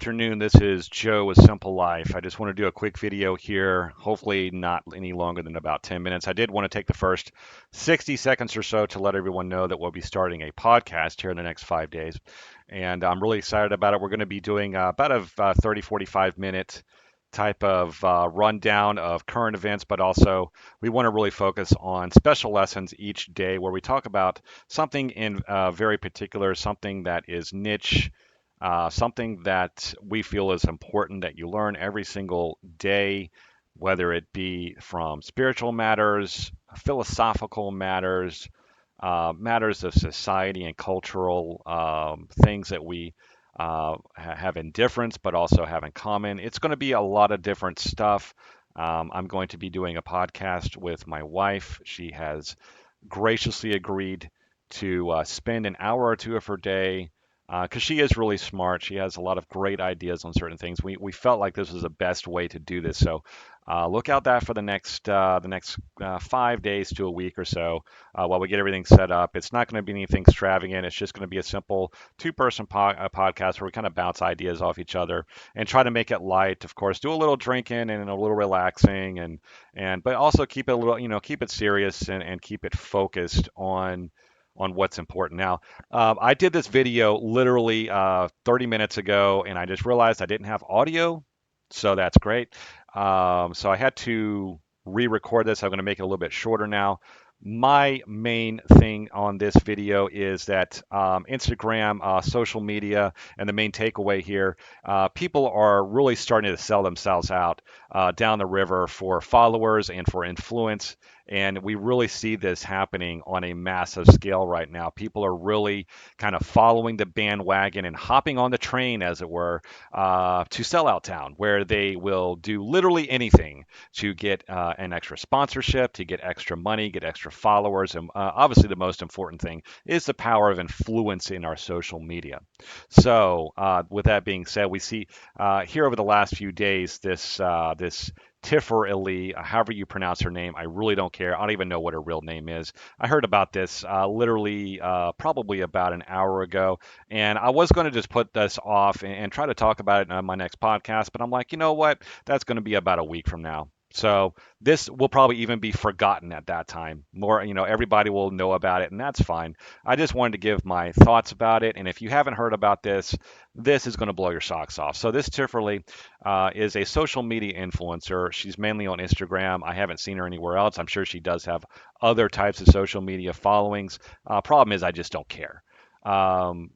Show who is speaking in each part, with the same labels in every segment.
Speaker 1: afternoon. This is Joe with Simple Life. I just want to do a quick video here, hopefully not any longer than about 10 minutes. I did want to take the first 60 seconds or so to let everyone know that we'll be starting a podcast here in the next 5 days. And I'm really excited about it. We're going to be doing about a 30, 45-minute type of rundown of current events, but also we want to really focus on special lessons each day where we talk about something in very particular, something that is niche, something that we feel is important that you learn every single day, whether it be from spiritual matters, philosophical matters, matters of society and cultural things that we have in difference, but also have in common. It's going to be a lot of different stuff. I'm going to be doing a podcast with my wife. She has graciously agreed to spend an hour or two of her day because she is really smart. She has a lot of great ideas on certain things. We felt like this was the best way to do this. So look out that for the next 5 days to a week or so while we get everything set up. It's not going to be anything extravagant. It's just going to be a simple two-person podcast where we kind of bounce ideas off each other and try to make it light. Of course, do a little drinking and a little relaxing, and but also keep it a little, keep it serious and keep it focused on what's important. Now, I did this video literally 30 minutes ago, and I just realized I didn't have audio, so that's great. So I had to re-record this. I'm going to make it a little bit shorter now. My main thing on this video is that Instagram, social media, and the main takeaway here, people are really starting to sell themselves out down the river for followers and for influence. And we really see this happening on a massive scale right now. People are really kind of following the bandwagon and hopping on the train, as it were, to Sellout Town, where they will do literally anything to get an extra sponsorship, to get extra money, get extra followers. And obviously, the most important thing is the power of influence in our social media. So, with that being said, we see here over the last few days this Tiffer Illy, however you pronounce her name, I really don't care. I don't even know what her real name is. I heard about this literally probably about an hour ago, and I was going to just put this off and try to talk about it on my next podcast, but I'm like, you know what? That's going to be about a week from now. So this will probably even be forgotten at that time. More, everybody will know about it, and that's fine. I just wanted to give my thoughts about it, and if you haven't heard about this, this is going to blow your socks off. So this Tifferly is a social media influencer. She's mainly on Instagram. I haven't seen her anywhere else. I'm sure she does have other types of social media followings. Problem is, I just don't care. Um,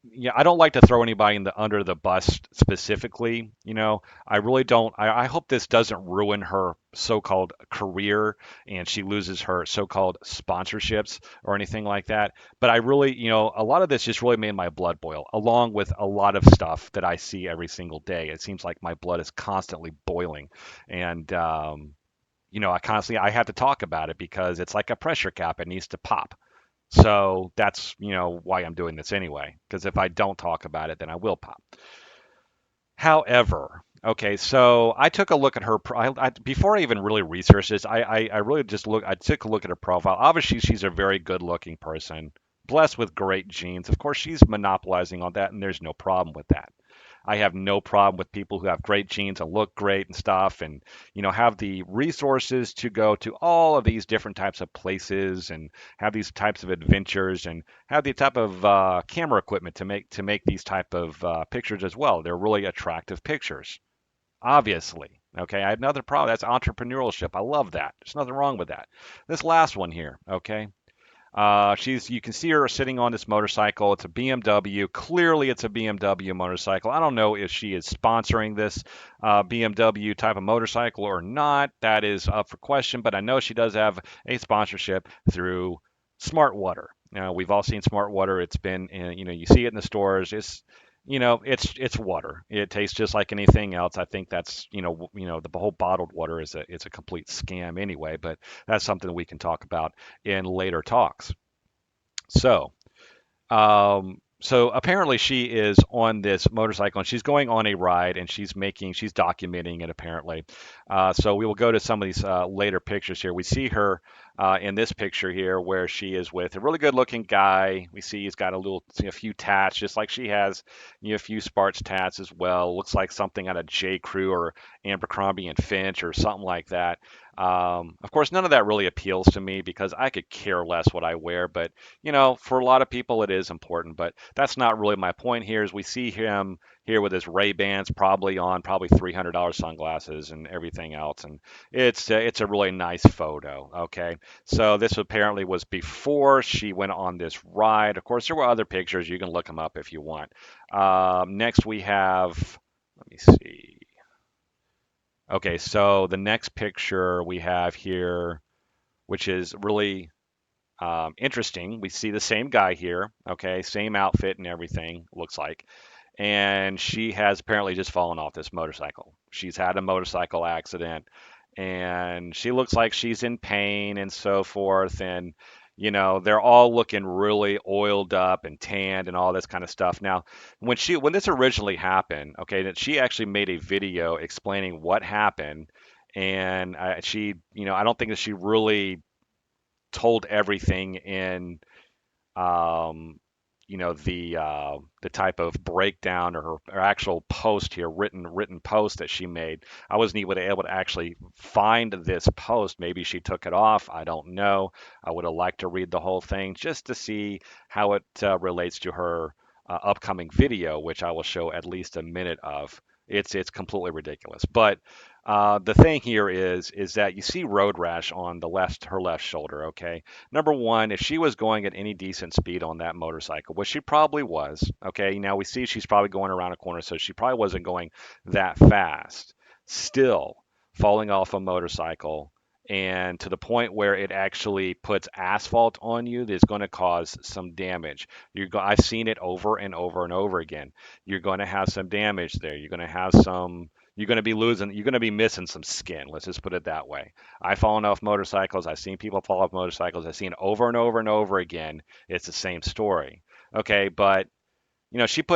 Speaker 1: yeah, I don't like to throw anybody under the bus specifically. I really don't. I hope this doesn't ruin her so-called career and she loses her so-called sponsorships or anything like that. But I really, a lot of this just really made my blood boil, along with a lot of stuff that I see every single day. It seems like my blood is constantly boiling, and I have to talk about it because it's like a pressure cap. It needs to pop. So that's, why I'm doing this anyway, because if I don't talk about it, then I will pop. However, okay, so I took a look at her. Before I even really researched this, I really I took a look at her profile. Obviously, she's a very good looking person, blessed with great genes. Of course, she's monopolizing on that, and there's no problem with that. I have no problem with people who have great genes and look great and stuff and have the resources to go to all of these different types of places and have these types of adventures and have the type of camera equipment to make these type of pictures as well. They're really attractive pictures, obviously. Okay, I have another problem. That's entrepreneurship. I love that. There's nothing wrong with that. This last one here, okay? You can see her sitting on this motorcycle. It's a BMW. Clearly, it's a BMW motorcycle. I don't know if she is sponsoring this BMW type of motorcycle or not. That is up for question, but I know she does have a sponsorship through Smart Water. Now, we've all seen Smart Water. It's been, you see it in the stores. It's water. It tastes just like anything else. I think that's, the whole bottled water is a complete scam anyway, but that's something that we can talk about in later talks. So, So apparently she is on this motorcycle and she's going on a ride and she's documenting it apparently. So we will go to some of these later pictures here. We see her in this picture here where she is with a really good looking guy. We see he's got a few tats, just like she has, a few Sparks tats as well. Looks like something out of J. Crew or Abercrombie and Finch or something like that. Of course, none of that really appeals to me because I could care less what I wear, but for a lot of people it is important, but that's not really my point here. Is we see him here with his Ray-Bans, probably $300 sunglasses and everything else, and it's a really nice photo. Okay, so this apparently was before she went on this ride. Of course, there were other pictures. You can look them up if you want. Next we have, let me see. Okay, so the next picture we have here, which is really interesting. We see the same guy here, okay, same outfit and everything, looks like. And she has apparently just fallen off this motorcycle. She's had a motorcycle accident and she looks like she's in pain and so forth. And, they're all looking really oiled up and tanned and all this kind of stuff. Now, when this originally happened, okay, that she actually made a video explaining what happened. And I don't think that she really told everything in um, the type of breakdown or her actual post here, written post that she made. I wasn't even able to actually find this post. Maybe she took it off. I don't know. I would have liked to read the whole thing just to see how it relates to her upcoming video, which I will show at least a minute of. It's completely ridiculous. But the thing here is that you see road rash on her left shoulder. Okay, number one, if she was going at any decent speed on that motorcycle, which she probably was, okay, now we see she's probably going around a corner, so she probably wasn't going that fast. Still, falling off a motorcycle and to the point where it actually puts asphalt on you is going to cause some damage. I've seen it over and over and over again. You're going to have some damage there. You're going to be you're going to be missing some skin. Let's just put it that way. I've fallen off motorcycles. I've seen people fall off motorcycles. I've seen it over and over and over again. It's the same story. Okay, but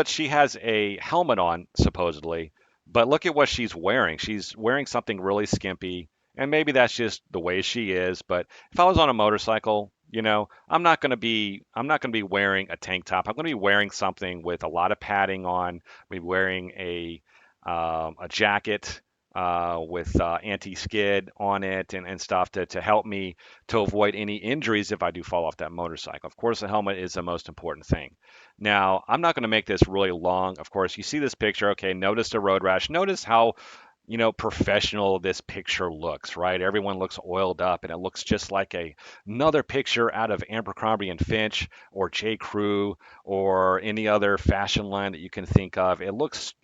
Speaker 1: she has a helmet on supposedly, but look at what she's wearing. She's wearing something really skimpy, and maybe that's just the way she is. But if I was on a motorcycle, I'm not gonna be wearing a tank top. I'm gonna be wearing something with a lot of padding on. Be wearing a jacket with anti-skid on it and stuff to help me to avoid any injuries if I do fall off that motorcycle. Of course, the helmet is the most important thing. Now, I'm not going to make this really long. Of course, you see this picture. Okay, notice the road rash. Notice how professional this picture looks, right? Everyone looks oiled up, and it looks just like another picture out of Abercrombie and Finch or J. Crew or any other fashion line that you can think of. It looks,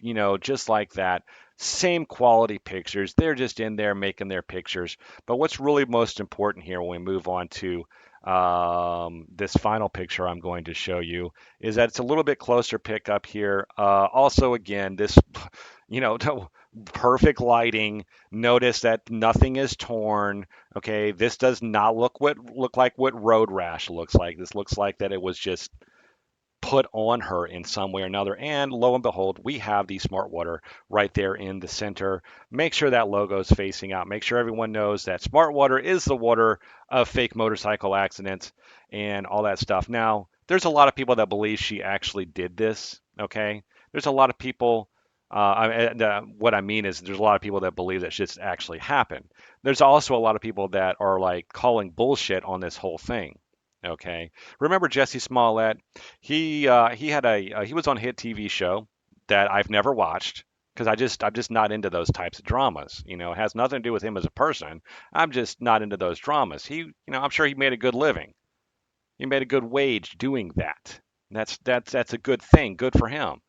Speaker 1: just like that. Same quality pictures. They're just in there making their pictures. But what's really most important here when we move on to this final picture I'm going to show you is that it's a little bit closer pick up here. Also, again, this, perfect lighting. Notice that nothing is torn. Okay, this does not look like what road rash looks like. This looks like that it was just put on her in some way or another. And lo and behold, we have the Smart Water right there in the center. Make sure that logo is facing out. Make sure everyone knows that Smart Water is the water of fake motorcycle accidents and all that stuff. Now, there's a lot of people that believe she actually did this. Okay, there's a lot of people. What I mean is, there's a lot of people that believe that shit's actually happened. There's also a lot of people that are like calling bullshit on this whole thing. Okay, remember Jesse Smollett? He was on a hit TV show that I've never watched because I'm just not into those types of dramas. It has nothing to do with him as a person. I'm just not into those dramas. I'm sure he made a good living. He made a good wage doing that. That's a good thing. Good for him.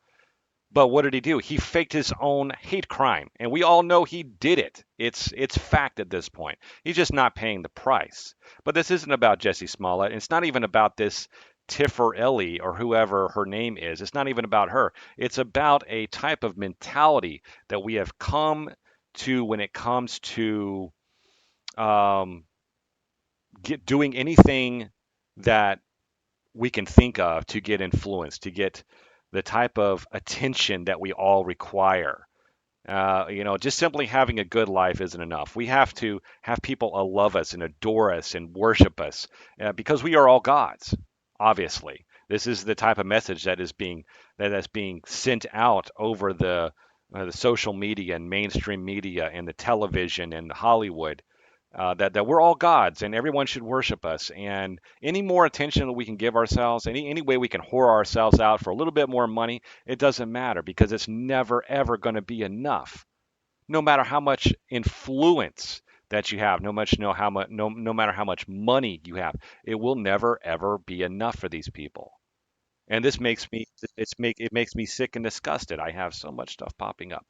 Speaker 1: But what did he do? He faked his own hate crime, and we all know he did it. It's fact at this point. He's just not paying the price. But this isn't about Jesse Smollett. It's not even about this Tiffer Ellie or whoever her name is. It's not even about her. It's about a type of mentality that we have come to when it comes to um, doing anything that we can think of to get influence, to get the type of attention that we all require. Just simply having a good life isn't enough. We have to have people love us and adore us and worship us because we are all gods. Obviously, this is the type of message that's being sent out over the social media and mainstream media and the television and Hollywood. That we're all gods and everyone should worship us. And any more attention that we can give ourselves, any way we can whore ourselves out for a little bit more money, it doesn't matter because it's never ever going to be enough. No matter how much influence that you have, no matter how much money you have, it will never ever be enough for these people. And this makes me it makes me sick and disgusted. I have so much stuff popping up.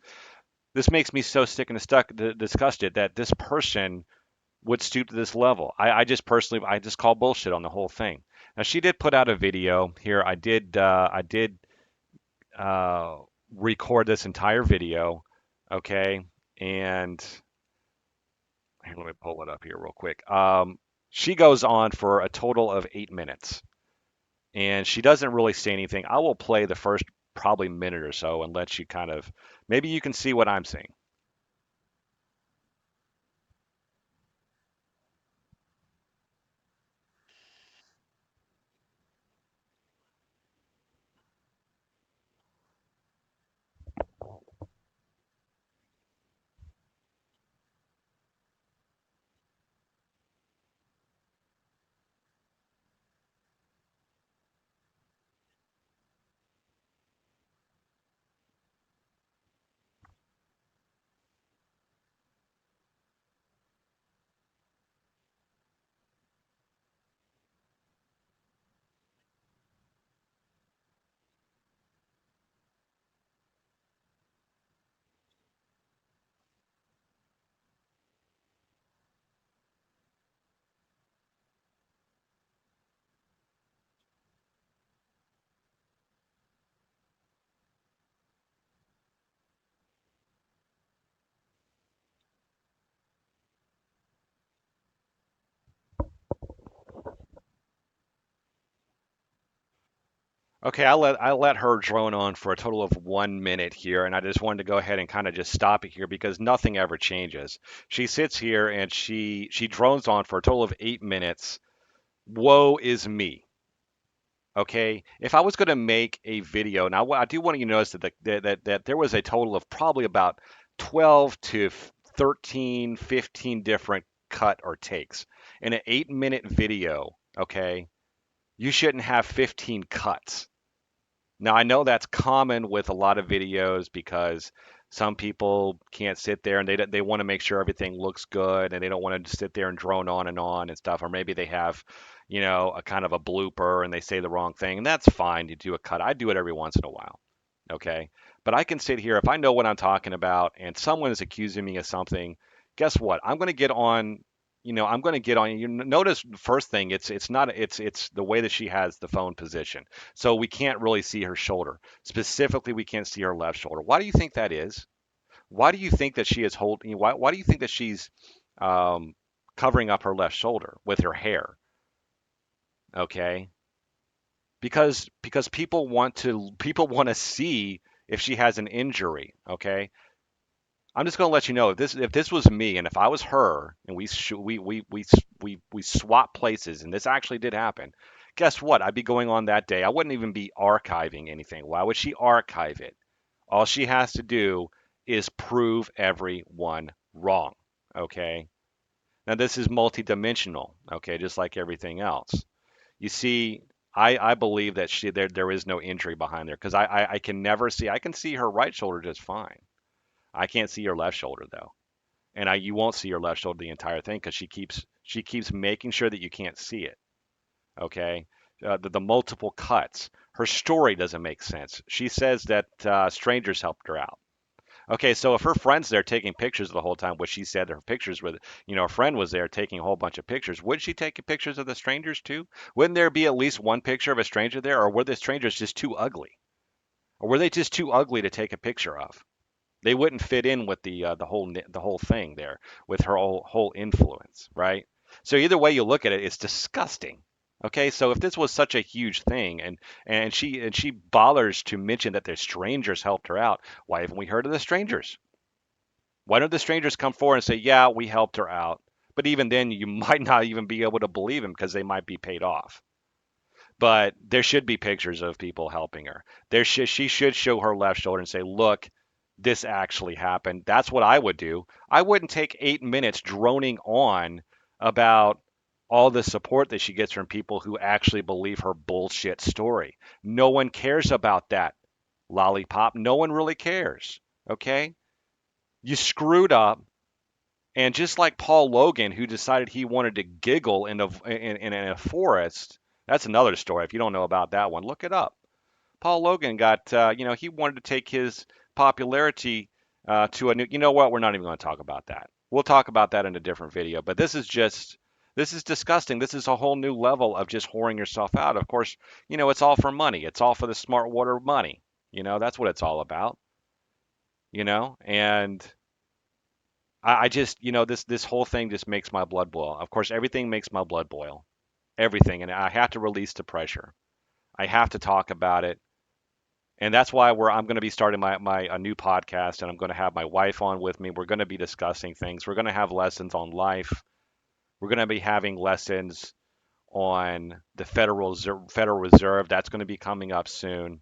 Speaker 1: This makes me so sick and disgusted that this person would stoop to this level. I just personally, I just call bullshit on the whole thing. Now she did put out a video here. I did record this entire video, okay, and here, let me pull it up here real quick. She goes on for a total of 8 minutes, and she doesn't really say anything. I will play the first probably minute or so and let you kind of maybe you can see what I'm seeing. Okay, I let her drone on for a total of 1 minute here, and I just wanted to go ahead and kind of just stop it here because nothing ever changes. She sits here and she drones on for a total of 8 minutes. Woe is me. Okay, if I was going to make a video, now I do want you to notice that there was a total of probably about 12 to 13, 15 different cut or takes in an 8 minute video. Okay, you shouldn't have 15 cuts. Now, I know that's common with a lot of videos because some people can't sit there and they want to make sure everything looks good and they don't want to sit there and drone on and stuff. Or maybe they have, a kind of a blooper and they say the wrong thing. And that's fine to do a cut. I do it every once in a while. Okay. But I can sit here if I know what I'm talking about and someone is accusing me of something, guess what? I'm going to get on. I'm going to get on. You notice first thing, it's not it's the way that she has the phone position. So we can't really see her shoulder. Specifically, we can't see her left shoulder. Why do you think that is? Why do you think that she is holding? Why do you think that she's um, covering up her left shoulder with her hair? Okay, because people want to see if she has an injury. Okay, I'm just going to let you know if this was me and if I was her and we swap places and this actually did happen, guess what? I'd be going on that day. I wouldn't even be archiving anything. Why would she archive it? All she has to do is prove everyone wrong. Okay. Now this is multidimensional. Okay, just like everything else. You see, I believe that there is no injury behind there because I can never see. I can see her right shoulder just fine. I can't see her left shoulder though, and you won't see her left shoulder the entire thing because she keeps making sure that you can't see it. Okay, the multiple cuts. Her story doesn't make sense. She says that strangers helped her out. Okay, so if her friend's there taking pictures the whole time, which she said her pictures with, her friend was there taking a whole bunch of pictures, would she take pictures of the strangers too? Wouldn't there be at least one picture of a stranger there, or were the strangers just too ugly? Or were they just too ugly to take a picture of? They wouldn't fit in with the whole thing there with her whole influence, right? So either way you look at it, it's disgusting. Okay, so if this was such a huge thing and she bothers to mention that the strangers helped her out, why haven't we heard of the strangers? Why don't the strangers come forward and say, "Yeah, we helped her out"? But even then, you might not even be able to believe them because they might be paid off. But there should be pictures of people helping her. She should show her left shoulder and say, "Look, this actually happened." That's what I would do. I wouldn't take 8 minutes droning on about all the support that she gets from people who actually believe her bullshit story. No one cares about that, lollipop. No one really cares. Okay? You screwed up. And just like Paul Logan, who decided he wanted to giggle in a forest, that's another story. If you don't know about that one, look it up. Paul Logan got, he wanted to take his popularity to a new. You know what? We're not even going to talk about that. We'll talk about that in a different video. But this is disgusting. This is a whole new level of just whoring yourself out. Of course, it's all for money. It's all for the smart water money. That's what it's all about. And I just, this whole thing just makes my blood boil. Of course, everything makes my blood boil. Everything, and I have to release the pressure. I have to talk about it, and that's why I'm going to be starting my a new podcast, and I'm going to have my wife on with me. We're going to be discussing things. We're going to have lessons on life. We're going to be having lessons on the Federal Reserve. That's going to be coming up soon.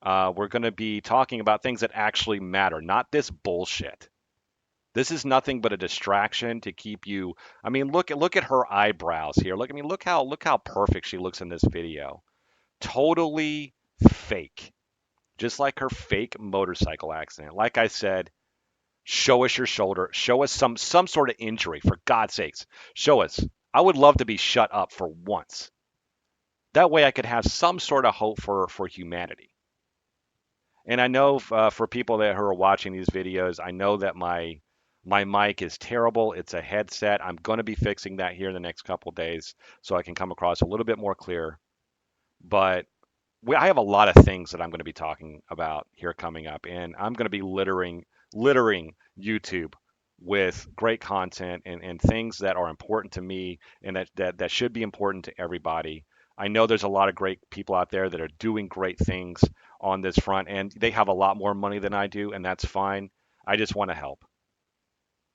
Speaker 1: We're going to be talking about things that actually matter, not this bullshit. This is nothing but a distraction to keep you. I mean, look at her eyebrows here. Look how perfect she looks in this video. Totally fake. Just like her fake motorcycle accident. Like I said, show us your shoulder. Show us some sort of injury, for God's sakes. Show us. I would love to be shut up for once. That way I could have some sort of hope for humanity. And I know for people that who are watching these videos, I know that my mic is terrible. It's a headset. I'm going to be fixing that here in the next couple days so I can come across a little bit more clear. But I have a lot of things that I'm going to be talking about here coming up, and I'm going to be littering YouTube with great content and things that are important to me and that should be important to everybody. I know there's a lot of great people out there that are doing great things on this front, and they have a lot more money than I do, and that's fine. I just want to help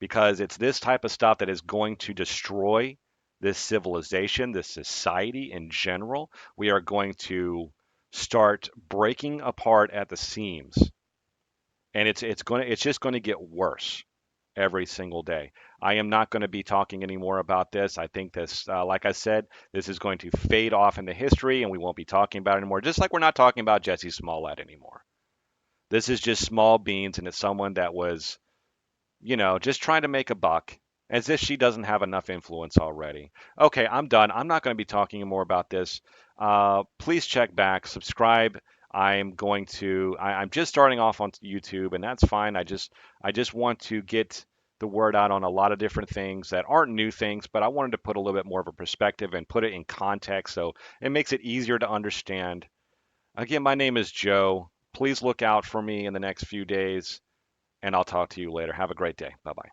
Speaker 1: because it's this type of stuff that is going to destroy this civilization, this society in general. We are going to start breaking apart at the seams, and it's just going to get worse every single day. I am not going to be talking anymore about this. I think this, like I said, this is going to fade off into history, and we won't be talking about it anymore. Just like we're not talking about Jesse Smollett anymore. This is just small beans, and it's someone that was just trying to make a buck, as if she doesn't have enough influence already. Okay, I'm done. I'm not going to be talking more about this. Please check back, subscribe. I'm just starting off on YouTube, and that's fine. I just want to get the word out on a lot of different things that aren't new things, but I wanted to put a little bit more of a perspective and put it in context so it makes it easier to understand. Again, my name is Joe. Please look out for me in the next few days and I'll talk to you later. Have a great day. Bye bye.